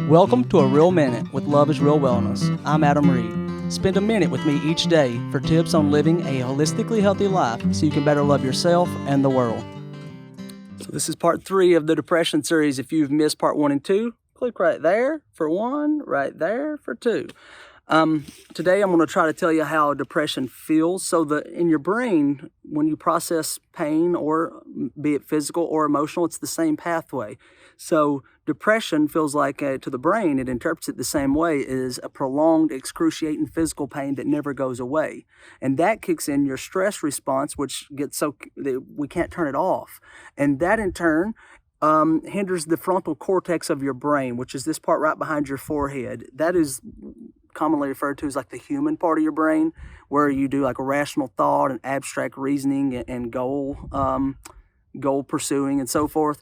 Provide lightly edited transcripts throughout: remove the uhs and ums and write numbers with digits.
Welcome to A Real Minute with Love is Real Wellness. I'm Adam Reed. Spend a minute with me each day for tips on living a holistically healthy life so you can better love yourself and the world. So this is part 3 of the depression series. If you've missed part 1 and 2, click right there for 1, right there for 2. Today I'm going to try to tell you how depression feels. So in your brain, when you process pain, or be it physical or emotional, it's the same pathway. So depression feels like, to the brain, it interprets it the same way, is a prolonged, excruciating physical pain that never goes away. And that kicks in your stress response, which gets so that we can't turn it off. And that in turn hinders the frontal cortex of your brain, which is this part right behind your forehead. That is commonly referred to as like the human part of your brain, where you do like a rational thought and abstract reasoning and goal pursuing and so forth.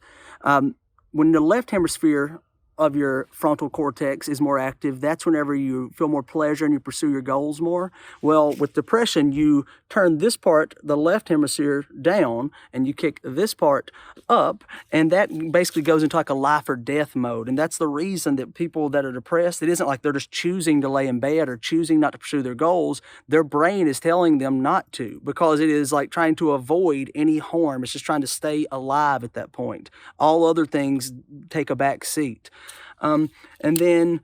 When the left hemisphere of your frontal cortex is more active, that's whenever you feel more pleasure and you pursue your goals more. Well, with depression, you turn this part, the left hemisphere, down, and you kick this part up, and that basically goes into like a life or death mode. And that's the reason that people that are depressed, it isn't like they're just choosing to lay in bed or choosing not to pursue their goals. Their brain is telling them not to, because it is like trying to avoid any harm. It's just trying to stay alive at that point. All other things take a back seat. And then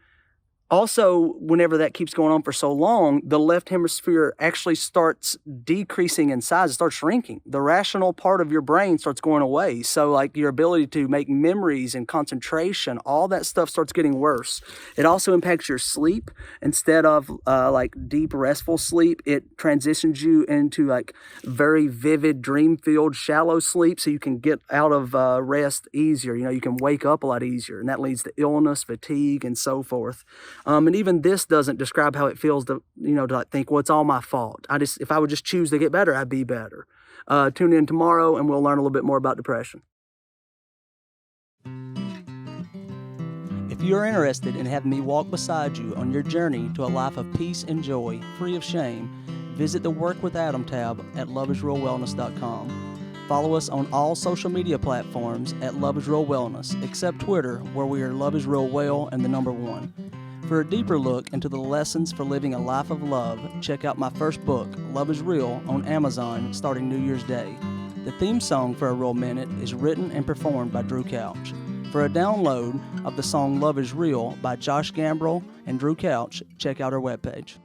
also, whenever that keeps going on for so long, the left hemisphere actually starts decreasing in size. It starts shrinking. The rational part of your brain starts going away. So like your ability to make memories and concentration, all that stuff starts getting worse. It also impacts your sleep. Instead of like deep, restful sleep, it transitions you into like very vivid, dream-filled, shallow sleep, so you can get out of rest easier. You can wake up a lot easier, and that leads to illness, fatigue, and so forth. And even this doesn't describe how it feels to like think, well, it's all my fault. If I would just choose to get better, I'd be better. Tune in tomorrow and we'll learn a little bit more about depression. If you're interested in having me walk beside you on your journey to a life of peace and joy, free of shame, visit the Work with Adam tab at loveisrealwellness.com. Follow us on all social media platforms at Love is Real Wellness, except Twitter, where we are Love is Real Well and the number 1. For a deeper look into the lessons for living a life of love, check out my first book, Love is Real, on Amazon starting New Year's Day. The theme song for A Real Minute is written and performed by Drew Couch. For a download of the song Love is Real by Josh Gambrell and Drew Couch, check out our webpage.